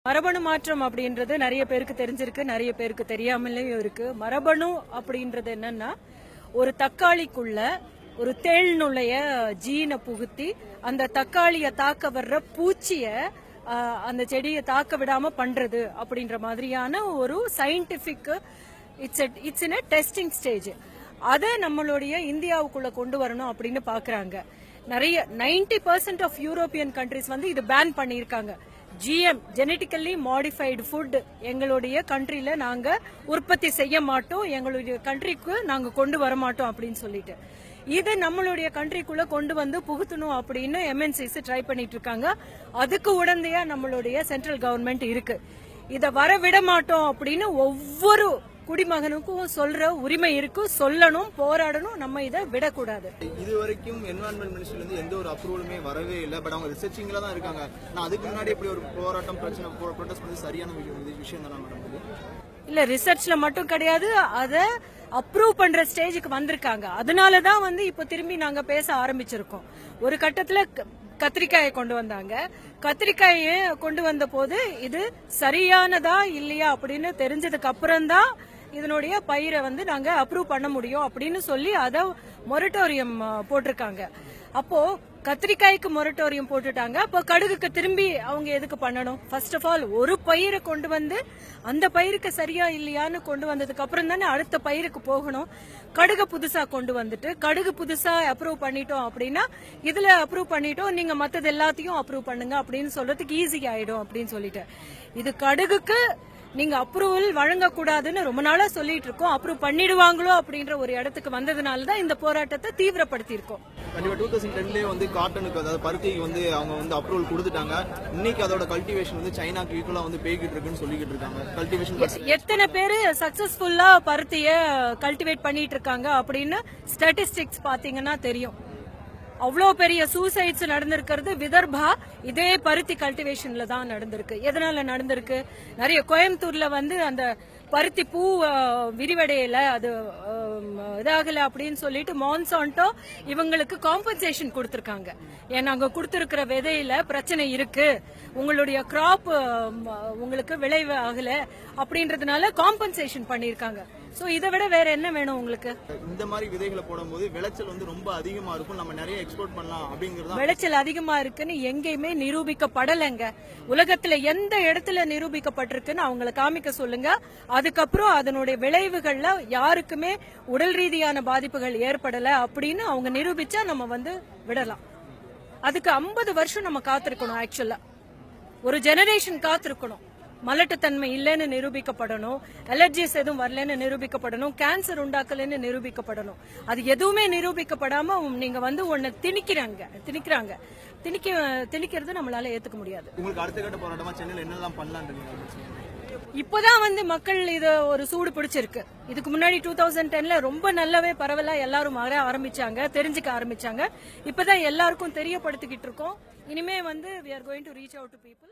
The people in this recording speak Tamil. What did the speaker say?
மரபணு மாற்றம் அப்படின்றது நிறைய பேருக்கு தெரிஞ்சிருக்கு, நிறைய பேருக்கு தெரியாமலேயும் இருக்கு. மரபணு அப்படின்றது என்னன்னா, ஒரு தக்காளிக்குள்ள ஒரு தேள்னுடைய ஜீனை புகுத்தி அந்த தக்காளியை தாக்க வர்ற பூச்சிய அந்த செடியை தாக்க விடாம பண்றது அப்படின்ற மாதிரியான ஒரு scientific it's in testing stage. அதை நம்மளுடைய இந்தியாவுக்குள்ள கொண்டு வரணும் அப்படின்னு பாக்குறாங்க. நிறைய 90% ஆஃப் யூரோப்பியன் கண்ட்ரிஸ் வந்து இது பேன் பண்ணியிருக்காங்க. GM ஜெனட்டிக்கலி மாடிஃபைடு ஃபுட் எங்களுடைய கண்ட்ரில நாங்க உற்பத்தி செய்ய மாட்டோம், எங்களுடைய கண்ட்ரிக்கு நாங்க கொண்டு வர மாட்டோம் அப்படின்னு சொல்லிட்டு இது நம்மளுடைய கண்ட்ரிக்குள்ள கொண்டு வந்து புகுத்தணும் அப்படின்னு MNCs ட்ரை பண்ணிட்டு இருக்காங்க. அதுக்கு உடந்தையா நம்மளுடைய சென்ட்ரல் கவர்மெண்ட் இருக்கு. இத வர விட மாட்டோம் அப்படின்னு ஒவ்வொரு குடிமகனுக்கும் சொல்ற உரிமை இருக்கு. சொல்லணும், போராடணும், நம்ம இதை விடக்கூடாது. இது வரைக்கும் என்வரன்மெண்ட் மினிஸ்ட்ரில இருந்து எந்த ஒரு அப்ரூவலுமே வரவே இல்லை. பட் அவங்க ரிசர்ச்சிங்ல தான் இருக்காங்க. நான் அதுக்கு முன்னாடி இப்படி ஒரு போராட்டம் பிரச்சனை ப்ரொடெஸ்ட் பண்ணி சரியான விஷயம் தானே மேடம்? இல்ல, ரிசர்ச்ல மட்டும் கிடையாது, அத அப்ரூவ் பண்ற ஸ்டேஜுக்கு வந்திருக்காங்க. அதனாலதான் வந்து இப்ப திரும்பி நாங்க பேச ஆரம்பிச்சிருக்கோம். ஒரு கட்டத்துல கத்திரிக்காயை கொண்டு வந்தாங்க. கத்திரிக்காயை கொண்டு வந்த போது இது சரியானதா இல்லையா அப்படின்னு தெரிஞ்சதுக்கு அப்புறம் தான் இதனுடைய பயிரை வந்து நாங்க அப்ரூவ் பண்ண முடியும் அப்படின்னு சொல்லி அத மொரட்டோரியம் போட்டிருக்காங்க. அப்போ கத்திரிக்காய்க்கு மொரட்டோரியம் போட்டுட்டாங்க. அப்போ கடுகுக்கு திரும்பி அவங்க எதுக்கு பண்ணணும்? ஃபர்ஸ்ட் ஆஃப் ஆல் ஒரு பயிரை கொண்டு வந்து அந்த பயிருக்கு சரியா இல்லையான்னு கொண்டு வந்ததுக்கு அப்புறம் தானே அடுத்த பயிருக்கு போகணும். கடுகு புதுசா கொண்டு வந்துட்டு கடுகு புதுசா அப்ரூவ் பண்ணிட்டோம் அப்படின்னா இதுல அப்ரூவ் பண்ணிட்டோம், நீங்க மத்தது எல்லாத்தையும் அப்ரூவ் பண்ணுங்க அப்படின்னு சொல்றதுக்கு ஈஸி ஆயிடும் அப்படின்னு சொல்லிட்டு இது கடுகுக்கு நீங்க அப்ரூவல் வழங்கக்கூடாதுன்னு ரொம்ப நாளா சொல்லிட்டு இருக்கோம். அப்ரூவ் பண்ணிடுவாங்களோ அப்படின்ற ஒரு இடத்துக்கு வந்ததுனாலதான் இந்த போராட்டத்தை தீவிரப்படுத்தி இருக்கோம். 2010 வந்து காட்டனுக்கு, அதாவது பருத்திக்கு வந்து அவங்க வந்து அப்ரூவல் கொடுத்துட்டாங்க. இன்னைக்கு அதோட கல்டிவேஷன் வந்து சைனாக்கு ஈக்குவலா வந்து போய்கிட்டு இருக்குன்னு சொல்லிக்கிட்டு இருக்காங்க. கல்டிவேஷன் எத்தனை பேரு சக்சஸ்ஃபுல்லா பருத்திய கல்டிவேட் பண்ணிட்டு இருக்காங்க அப்படின்னு ஸ்டாட்டிஸ்டிக்ஸ் பாத்தீங்கன்னா தெரியும். அவ்வளோ பெரிய சூசைட்ஸ் நடந்திருக்கிறது விதர்பா இதே பருத்தி கல்டிவேஷன்ல தான் நடந்திருக்கு. எதனால நடந்திருக்கு? நிறைய கோயம்புத்தூர்ல வந்து அந்த பருத்தி பூ விரிவடையில அது இதாகல அப்படின்னு சொல்லிட்டு மான்சான்டோ இவங்களுக்கு காம்பன்சேஷன் கொடுத்திருக்காங்க. ஏன்னா அங்க கொடுத்திருக்கிற விதையில பிரச்சனை இருக்கு, உங்களுடைய கிராப் உங்களுக்கு விளைவு ஆகல அப்படின்றதுனால காம்பன்சேஷன் பண்ணிருக்காங்க. சோ இதை விட வேற என்ன வேணும் உங்களுக்கு? இந்த மாதிரி விதைகளை போடும்போது விளைச்சல் வந்து ரொம்ப அதிகமா இருக்கும், நம்ம நிறைய எக்ஸ்போர்ட் பண்ணலாம் அப்படிங்கறது. விளைச்சல் அதிகமா இருக்குன்னு எங்கேயுமே நிரூபிக்கப்படலைங்க. உலகத்துல எந்த இடத்துல நிரூபிக்கப்பட்டிருக்குன்னு அவங்களை காமிக்க சொல்லுங்க. அதுக்கப்புறம் அதனுடைய விளைவுகள்ல யாருக்குமே உடல் ரீதியான பாதிப்புகள் ஏற்படல அப்படின்னு அவங்க நிரூபிச்சா நம்ம வந்து விடலாம். அதுக்கு 50 வருஷம் நம்ம காத்திருக்கணும். ஆக்சுவலா ஒரு ஜெனரேஷன் காத்திருக்கணும். மலட்டுத்தன்மை இல்லைன்னு நிரூபிக்கப்படணும், அலர்ஜிஸ் எதுவும் வரலன்னு நிரூபிக்கப்படணும், கேன்சர் உண்டாக்கலன்னு நிரூபிக்கப்படணும். அது எதுவுமே நிரூபிக்கப்படாம நீங்க வந்து ஒன்னு திணிக்கிறது நம்மளால ஏத்துக்க முடியாது. உங்களுக்கு அடுத்த கட்ட போராட்டமா சென்னையில என்னெல்லாம் பண்ணலாம்? இப்பதான் வந்து மக்கள் இத ஒரு சூடு பிடிச்சிருக்கு. இதுக்கு முன்னாடி 2010ல ரொம்ப நல்லாவே பரவலா எல்லாரும் வர ஆரம்பிச்சாங்க, தெரிஞ்சுக்க ஆரம்பிச்சாங்க. இப்பதான் எல்லாருக்கும் தெரியப்படுத்திக்கிட்டு இருக்கோம். இனிமே வந்து we are going to reach out to people.